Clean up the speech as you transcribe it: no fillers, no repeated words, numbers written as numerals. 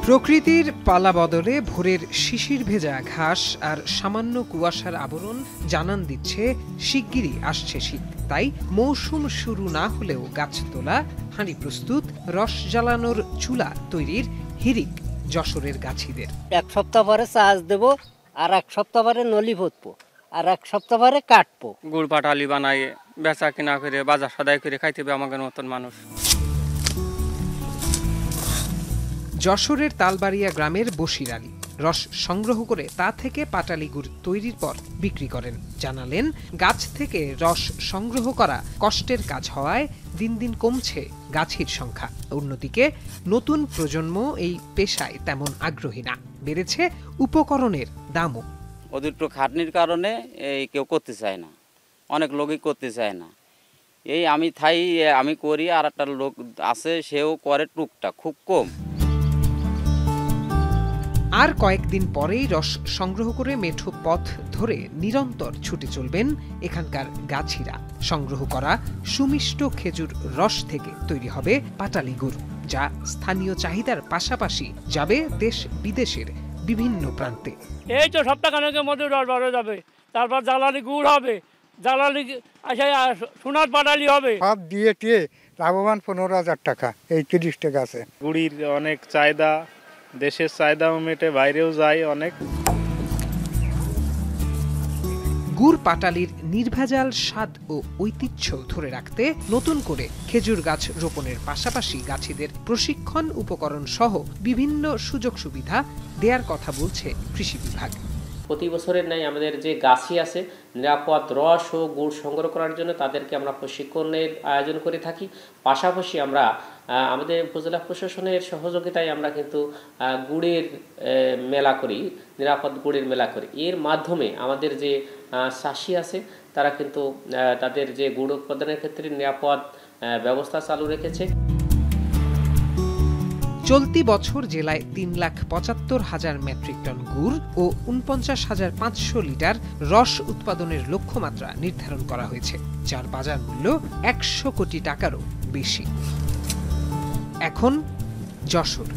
প্রকৃতির পালা বদলে ভোরের শিশির ভেজা ঘাস আর সামান্য কুয়াশার আবরণ জানান দিচ্ছে শিগগিরই আসছে শীত। তাই মৌসুম শুরু না হলেও গাছ তোলা, হাঁড়ি প্রস্তুত, রস জ্বালানোর চুলা তৈরির হিড়িক যশোরের গাছিদের। এক সপ্তাহ পরে চাষ দেবো, আর এক সপ্তাহ পরে নলি পুঁতবো, আর এক সপ্তাহ পরে কাটবো। গুড় পাটালি বানাই বেচা কিনা করে বাজার সদাই করে খাইতে হবে আমাদের মতন মানুষ। যশোরের তালবাড়িয়া গ্রামের বশির আলী রস সংগ্রহ করে তা থেকে পাটালি গুড় তৈরির পর বিক্রি করেন। জানালেন, গাছ থেকে রস সংগ্রহ করা কষ্টের কাজ হওয়ায় দিন দিন কমছে গাছির সংখ্যা। অন্যদিকে নতুন প্রজন্ম এই পেশায় তেমন আগ্রহী না, বেড়েছে উপকরণের দামও। অতিরিক্ত খাটনির কারণে এই কেউ করতে চায় না, অনেক লোকই করতে চায় না। এই আমি করি, আর একটা লোক আছে সেও করে টুকটাক, খুব কম। আর কয়েকদিন পরেই রস সংগ্রহ করে মেঠো পথ ধরে নিরন্তর ছুটে চলবেন এখানকার গাছিরা। সংগ্রহ করা সুমিষ্ট খেজুর রস থেকে তৈরি হবে পাটালি গুড়, যা স্থানীয় চাহিদার পাশাপাশি যাবে দেশ বিদেশের বিভিন্ন প্রান্তে। এই তো সপ্তাহখানেকের মধ্যে রস বার হয়ে যাবে, তারপর জ্বালানি গুড় হবে, জ্বালানি সোনার পাটালি হবে। সব দিয়ে টিয়ে লাভবান 15,000 টাকা এই 30টা গাছে। গুড়ির অনেক চাহিদা, দেশের চাহিদাও মেটে, বাইরেও যায় অনেক। গুড় পাটালির নির্ভেজাল স্বাদ ও ঐতিহ্য ধরে রাখতে নতুন করে খেজুর গাছ রোপণের পাশাপাশি গাছিদের প্রশিক্ষণ, উপকরণ সহ বিভিন্ন সুযোগ সুবিধা দেওয়ার কথা বলছে কৃষি বিভাগ। প্রতি বছরের ন্যায় আমাদের যে গাছি আছে, নিরাপদ রস ও গুড় সংগ্রহ করার জন্য তাদেরকে আমরা প্রশিক্ষণের আয়োজন করে থাকি। পাশাপাশি আমরা আমাদের উপজেলা প্রশাসনের সহযোগিতায় আমরা কিন্তু গুড়ের মেলা করি, নিরাপদ গুড়ের মেলা করি। এর মাধ্যমে আমাদের যে চাষি আছে তারা কিন্তু তাদের যে গুড় উৎপাদনের ক্ষেত্রে নিরাপদ ব্যবস্থা চালু রেখেছে। চলতি বছর জেলায় 3,75,000 মেট্রিক টন গুড় ও 49,500 লিটার রস উৎপাদনের লক্ষ্যমাত্রা নির্ধারণ করা হয়েছে, যার বাজার মূল্য 100 কোটি টাকারও বেশি। এখন যশোর।